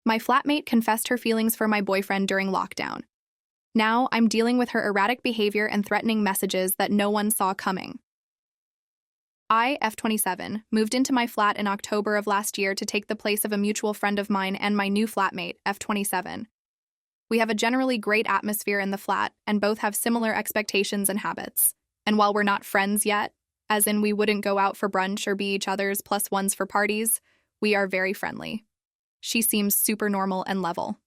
My flatmate confessed her feelings for my boyfriend during lockdown. Now I'm dealing with her erratic behavior and threatening messages that no one saw coming. I, F27, moved into my flat in October of last year to take the place of a mutual friend of mine and my new flatmate, F27. We have a generally great atmosphere in the flat and both have similar expectations and habits. And while we're not friends yet, as in we wouldn't go out for brunch or be each other's plus ones for parties, we are very friendly. She seems super normal and level.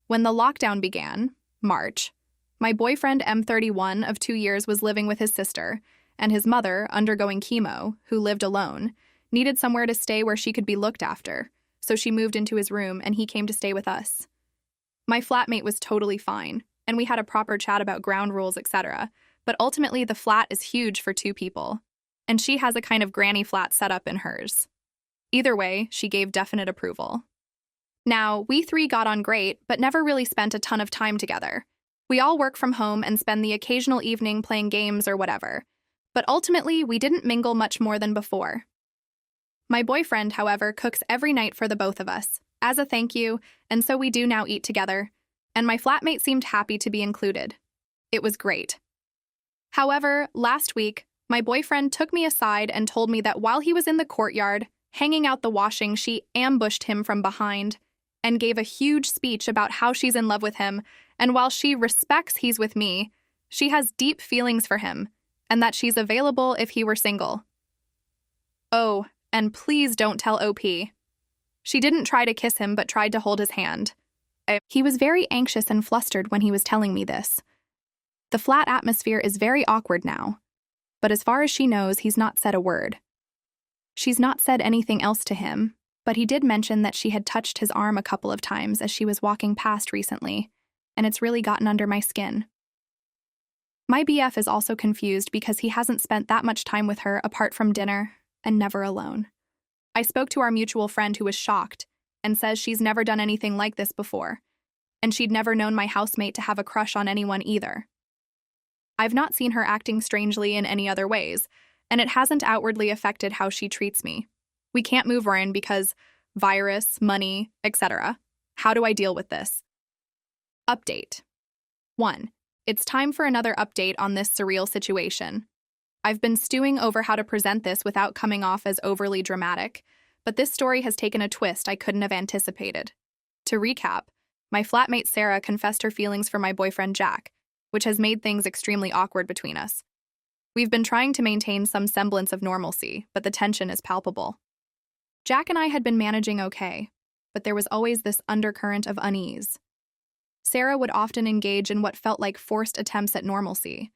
When the lockdown began, March, my boyfriend M31 of 2 years was living with his sister, and his mother, undergoing chemo, who lived alone, needed somewhere to stay where she could be looked after, so she moved into his room and he came to stay with us. My flatmate was totally fine, and we had a proper chat about ground rules, etc., but ultimately the flat is huge for 2 people, and she has a kind of granny flat setup in hers. Either way, she gave definite approval. Now, we 3 got on great, but never really spent a ton of time together. We all work from home and spend the occasional evening playing games or whatever, but ultimately we didn't mingle much more than before. My boyfriend, however, cooks every night for the both of us, as a thank you, and so we do now eat together, and my flatmate seemed happy to be included. It was great. However, last week, my boyfriend took me aside and told me that while he was in the courtyard, hanging out the washing, she ambushed him from behind and gave a huge speech about how she's in love with him, and while she respects he's with me, she has deep feelings for him, and that she's available if he were single. Oh, and please don't tell OP. She didn't try to kiss him but tried to hold his hand. He was very anxious and flustered when he was telling me this. The flat atmosphere is very awkward now, but as far as she knows, he's not said a word. She's not said anything else to him, but he did mention that she had touched his arm a couple of times as she was walking past recently, and it's really gotten under my skin. My BF is also confused because he hasn't spent that much time with her apart from dinner, and never alone. I spoke to our mutual friend who was shocked and says she's never done anything like this before, and she'd never known my housemate to have a crush on anyone either. I've not seen her acting strangely in any other ways, and it hasn't outwardly affected how she treats me. We can't move her in because virus, money, etc. How do I deal with this? Update. 1. It's time for another update on this surreal situation. I've been stewing over how to present this without coming off as overly dramatic, but this story has taken a twist I couldn't have anticipated. To recap, my flatmate Sarah confessed her feelings for my boyfriend Jack, which has made things extremely awkward between us. We've been trying to maintain some semblance of normalcy, but the tension is palpable. Jack and I had been managing okay, but there was always this undercurrent of unease. Sarah would often engage in what felt like forced attempts at normalcy,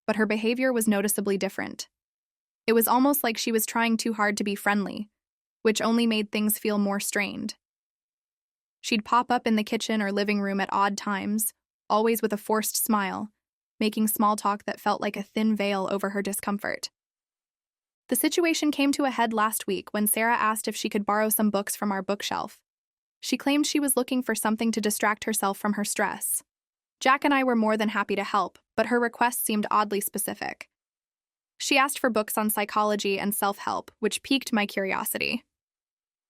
but her behavior was noticeably different. It was almost like she was trying too hard to be friendly, which only made things feel more strained. She'd pop up in the kitchen or living room at odd times, always with a forced smile, making small talk that felt like a thin veil over her discomfort. The situation came to a head last week when Sarah asked if she could borrow some books from our bookshelf. She claimed she was looking for something to distract herself from her stress. Jack and I were more than happy to help, but her request seemed oddly specific. She asked for books on psychology and self-help, which piqued my curiosity.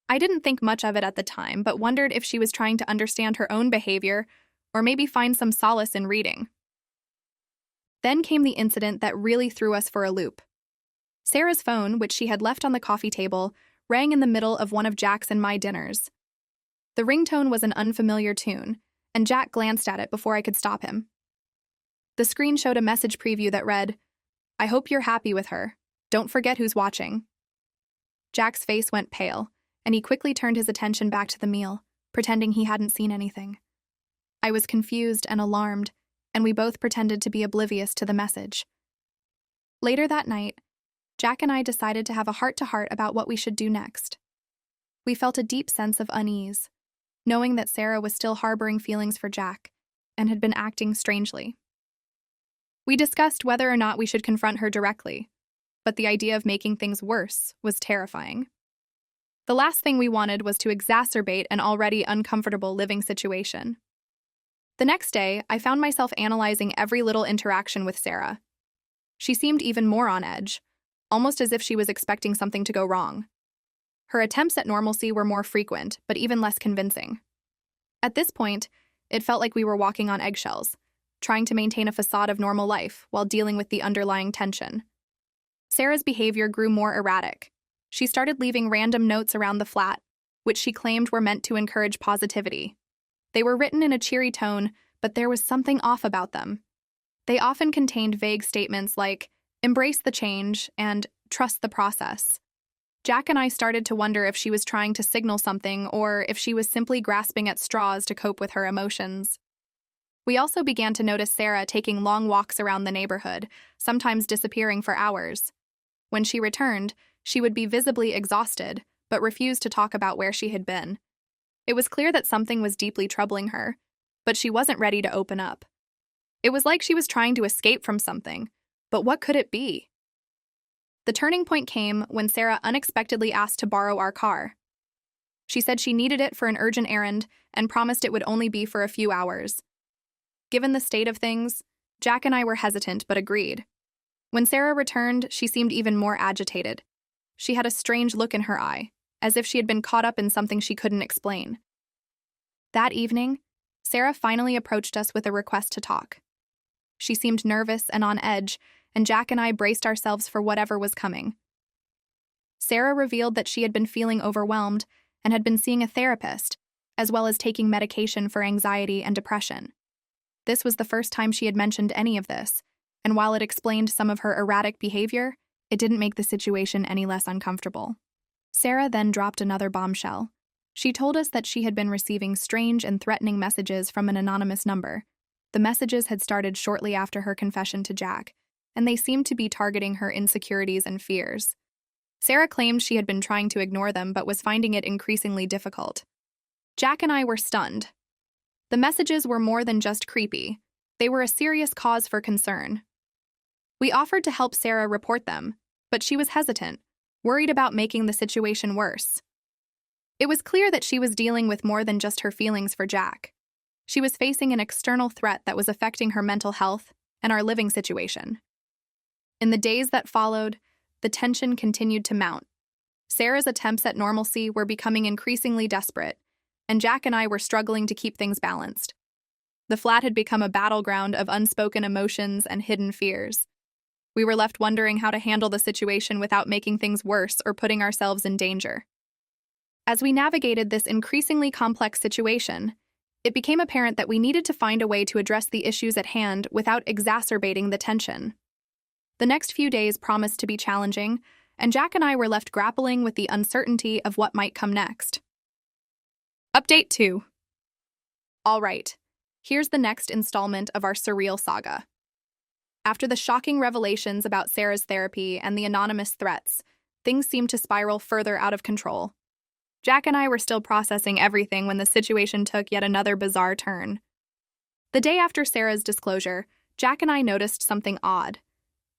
I didn't think much of it at the time, but wondered if she was trying to understand her own behavior or maybe find some solace in reading. Then came the incident that really threw us for a loop. Sarah's phone, which she had left on the coffee table, rang in the middle of one of Jack's and my dinners. The ringtone was an unfamiliar tune, and Jack glanced at it before I could stop him. The screen showed a message preview that read, "I hope you're happy with her. Don't forget who's watching." Jack's face went pale, and he quickly turned his attention back to the meal, pretending he hadn't seen anything. I was confused and alarmed, and we both pretended to be oblivious to the message. Later that night, Jack and I decided to have a heart-to-heart about what we should do next. We felt a deep sense of unease, knowing that Sarah was still harboring feelings for Jack and had been acting strangely. We discussed whether or not we should confront her directly, but the idea of making things worse was terrifying. The last thing we wanted was to exacerbate an already uncomfortable living situation. The next day, I found myself analyzing every little interaction with Sarah. She seemed even more on edge, almost as if she was expecting something to go wrong. Her attempts at normalcy were more frequent, but even less convincing. At this point, it felt like we were walking on eggshells, trying to maintain a facade of normal life while dealing with the underlying tension. Sarah's behavior grew more erratic. She started leaving random notes around the flat, which she claimed were meant to encourage positivity. They were written in a cheery tone, but there was something off about them. They often contained vague statements like, "Embrace the change," and "Trust the process." Jack and I started to wonder if she was trying to signal something or if she was simply grasping at straws to cope with her emotions. We also began to notice Sarah taking long walks around the neighborhood, sometimes disappearing for hours. When she returned, she would be visibly exhausted, but refused to talk about where she had been. It was clear that something was deeply troubling her, but she wasn't ready to open up. It was like she was trying to escape from something, but what could it be? The turning point came when Sarah unexpectedly asked to borrow our car. She said she needed it for an urgent errand and promised it would only be for a few hours. Given the state of things, Jack and I were hesitant but agreed. When Sarah returned, she seemed even more agitated. She had a strange look in her eye, as if she had been caught up in something she couldn't explain. That evening, Sarah finally approached us with a request to talk. She seemed nervous and on edge, and Jack and I braced ourselves for whatever was coming. Sarah revealed that she had been feeling overwhelmed and had been seeing a therapist, as well as taking medication for anxiety and depression. This was the first time she had mentioned any of this, and while it explained some of her erratic behavior, it didn't make the situation any less uncomfortable. Sarah then dropped another bombshell. She told us that she had been receiving strange and threatening messages from an anonymous number. The messages had started shortly after her confession to Jack, and they seemed to be targeting her insecurities and fears. Sarah claimed she had been trying to ignore them but was finding it increasingly difficult. Jack and I were stunned. The messages were more than just creepy. They were a serious cause for concern. We offered to help Sarah report them, but she was hesitant, worried about making the situation worse. It was clear that she was dealing with more than just her feelings for Jack. She was facing an external threat that was affecting her mental health and our living situation. In the days that followed, the tension continued to mount. Sarah's attempts at normalcy were becoming increasingly desperate, and Jack and I were struggling to keep things balanced. The flat had become a battleground of unspoken emotions and hidden fears. We were left wondering how to handle the situation without making things worse or putting ourselves in danger. As we navigated this increasingly complex situation, it became apparent that we needed to find a way to address the issues at hand without exacerbating the tension. The next few days promised to be challenging, and Jack and I were left grappling with the uncertainty of what might come next. Update 2. All right, here's the next installment of our surreal saga. After the shocking revelations about Sarah's therapy and the anonymous threats, things seemed to spiral further out of control. Jack and I were still processing everything when the situation took yet another bizarre turn. The day after Sarah's disclosure, Jack and I noticed something odd.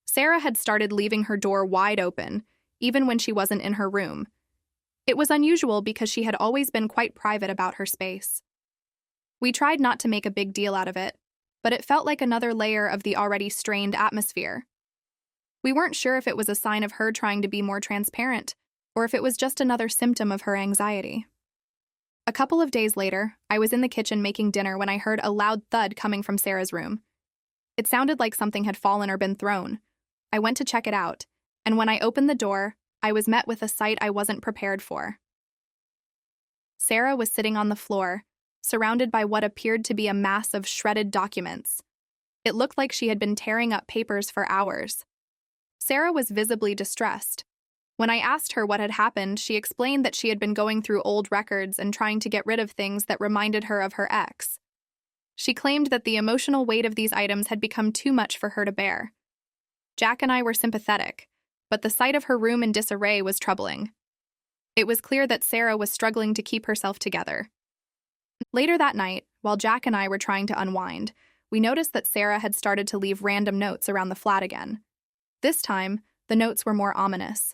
Sarah had started leaving her door wide open, even when she wasn't in her room. It was unusual because she had always been quite private about her space. We tried not to make a big deal out of it, but it felt like another layer of the already strained atmosphere. We weren't sure if it was a sign of her trying to be more transparent, or if it was just another symptom of her anxiety. A couple of days later, I was in the kitchen making dinner when I heard a loud thud coming from Sarah's room. It sounded like something had fallen or been thrown. I went to check it out, and when I opened the door, I was met with a sight I wasn't prepared for. Sarah was sitting on the floor, surrounded by what appeared to be a mass of shredded documents. It looked like she had been tearing up papers for hours. Sarah was visibly distressed. When I asked her what had happened, she explained that she had been going through old records and trying to get rid of things that reminded her of her ex. She claimed that the emotional weight of these items had become too much for her to bear. Jack and I were sympathetic, but the sight of her room in disarray was troubling. It was clear that Sarah was struggling to keep herself together. Later that night, while Jack and I were trying to unwind, we noticed that Sarah had started to leave random notes around the flat again. This time, the notes were more ominous.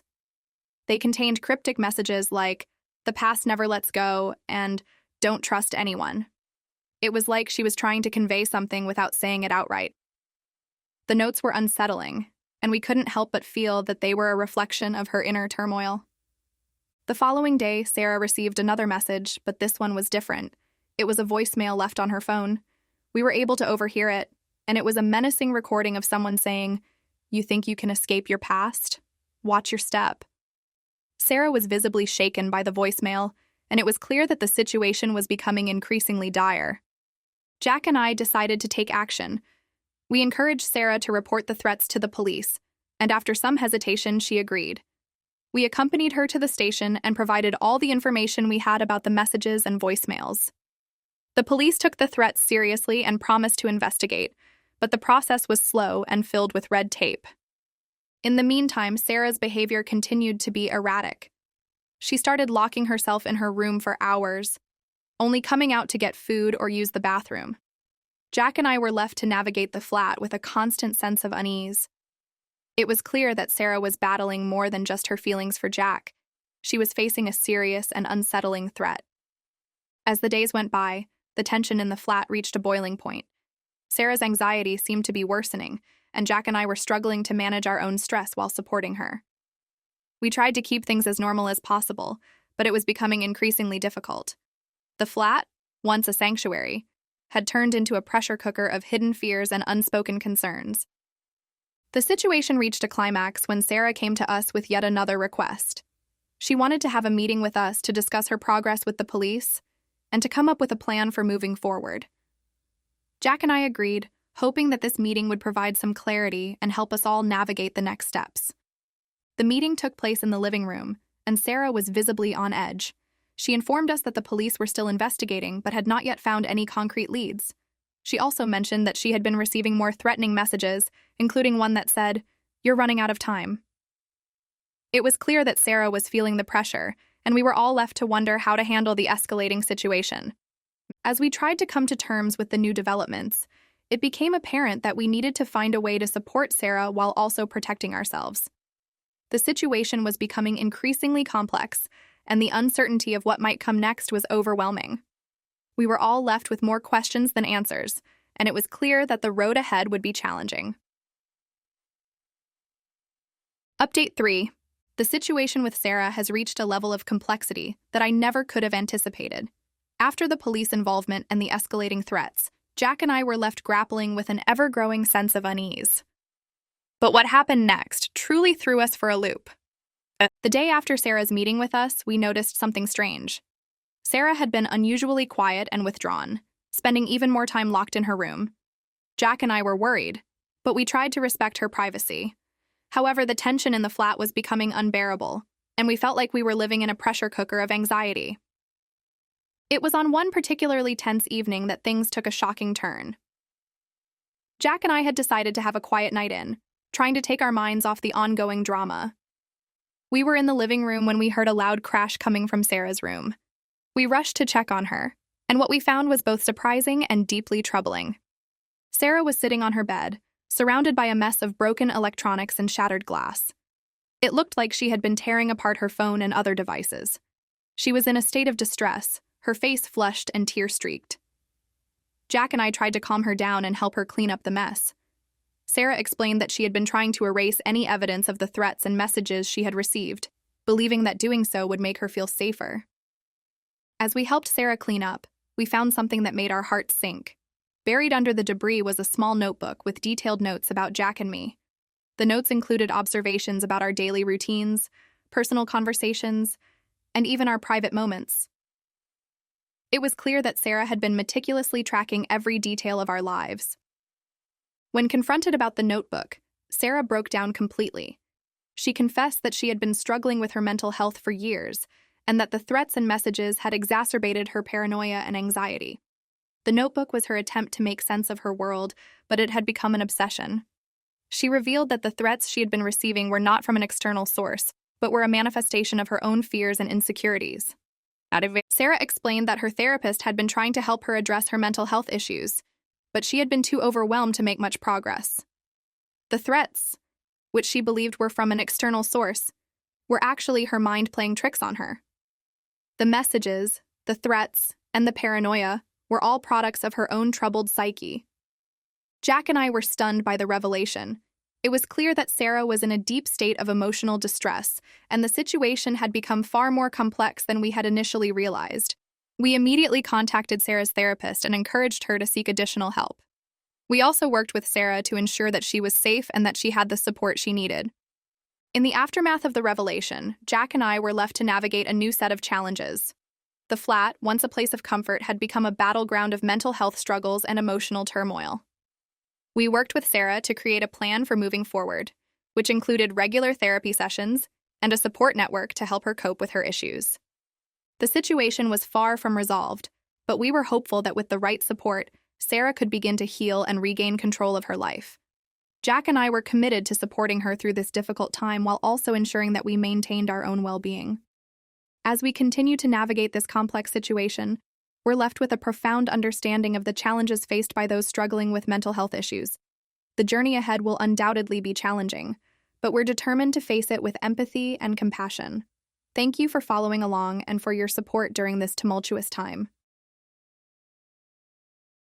They contained cryptic messages like, "The past never lets go," and "Don't trust anyone." It was like she was trying to convey something without saying it outright. The notes were unsettling, and we couldn't help but feel that they were a reflection of her inner turmoil. The following day, Sarah received another message, but this one was different. It was a voicemail left on her phone. We were able to overhear it, and it was a menacing recording of someone saying, "You think you can escape your past? Watch your step." Sarah was visibly shaken by the voicemail, and it was clear that the situation was becoming increasingly dire. Jack and I decided to take action. We encouraged Sarah to report the threats to the police, and after some hesitation, she agreed. We accompanied her to the station and provided all the information we had about the messages and voicemails. The police took the threats seriously and promised to investigate, but the process was slow and filled with red tape. In the meantime, Sarah's behavior continued to be erratic. She started locking herself in her room for hours, only coming out to get food or use the bathroom. Jack and I were left to navigate the flat with a constant sense of unease. It was clear that Sarah was battling more than just her feelings for Jack. She was facing a serious and unsettling threat. As the days went by, the tension in the flat reached a boiling point. Sarah's anxiety seemed to be worsening, and Jack and I were struggling to manage our own stress while supporting her. We tried to keep things as normal as possible, but it was becoming increasingly difficult. The flat, once a sanctuary, had turned into a pressure cooker of hidden fears and unspoken concerns. The situation reached a climax when Sarah came to us with yet another request. She wanted to have a meeting with us to discuss her progress with the police and to come up with a plan for moving forward. Jack and I agreed, hoping that this meeting would provide some clarity and help us all navigate the next steps. The meeting took place in the living room, and Sarah was visibly on edge. She informed us that the police were still investigating but had not yet found any concrete leads. She also mentioned that she had been receiving more threatening messages, including one that said, "You're running out of time." It was clear that Sarah was feeling the pressure, and we were all left to wonder how to handle the escalating situation. As we tried to come to terms with the new developments, it became apparent that we needed to find a way to support Sarah while also protecting ourselves. The situation was becoming increasingly complex, and the uncertainty of what might come next was overwhelming. We were all left with more questions than answers, and it was clear that the road ahead would be challenging. Update 3. The situation with Sarah has reached a level of complexity that I never could have anticipated. After the police involvement and the escalating threats, Jack and I were left grappling with an ever-growing sense of unease. But what happened next truly threw us for a loop. The day after Sarah's meeting with us, we noticed something strange. Sarah had been unusually quiet and withdrawn, spending even more time locked in her room. Jack and I were worried, but we tried to respect her privacy. However, the tension in the flat was becoming unbearable, and we felt like we were living in a pressure cooker of anxiety. It was on one particularly tense evening that things took a shocking turn. Jack and I had decided to have a quiet night in, trying to take our minds off the ongoing drama. We were in the living room when we heard a loud crash coming from Sarah's room. We rushed to check on her, and what we found was both surprising and deeply troubling. Sarah was sitting on her bed, surrounded by a mess of broken electronics and shattered glass. It looked like she had been tearing apart her phone and other devices. She was in a state of distress, her face flushed and tear-streaked. Jack and I tried to calm her down and help her clean up the mess. Sarah explained that she had been trying to erase any evidence of the threats and messages she had received, believing that doing so would make her feel safer. As we helped Sarah clean up, we found something that made our hearts sink. Buried under the debris was a small notebook with detailed notes about Jack and me. The notes included observations about our daily routines, personal conversations, and even our private moments. It was clear that Sarah had been meticulously tracking every detail of our lives. When confronted about the notebook, Sarah broke down completely. She confessed that she had been struggling with her mental health for years, and that the threats and messages had exacerbated her paranoia and anxiety. The notebook was her attempt to make sense of her world, but it had become an obsession. She revealed that the threats she had been receiving were not from an external source, but were a manifestation of her own fears and insecurities. Sarah explained that her therapist had been trying to help her address her mental health issues, but she had been too overwhelmed to make much progress. The threats, which she believed were from an external source, were actually her mind playing tricks on her. The messages, the threats, and the paranoia were all products of her own troubled psyche. Jack and I were stunned by the revelation. It was clear that Sarah was in a deep state of emotional distress, and the situation had become far more complex than we had initially realized. We immediately contacted Sarah's therapist and encouraged her to seek additional help. We also worked with Sarah to ensure that she was safe and that she had the support she needed. In the aftermath of the revelation, Jack and I were left to navigate a new set of challenges. The flat, once a place of comfort, had become a battleground of mental health struggles and emotional turmoil. We worked with Sarah to create a plan for moving forward, which included regular therapy sessions and a support network to help her cope with her issues. The situation was far from resolved, but we were hopeful that with the right support, Sarah could begin to heal and regain control of her life. Jack and I were committed to supporting her through this difficult time while also ensuring that we maintained our own well-being. As we continue to navigate this complex situation, we're left with a profound understanding of the challenges faced by those struggling with mental health issues. The journey ahead will undoubtedly be challenging, but we're determined to face it with empathy and compassion. Thank you for following along and for your support during this tumultuous time.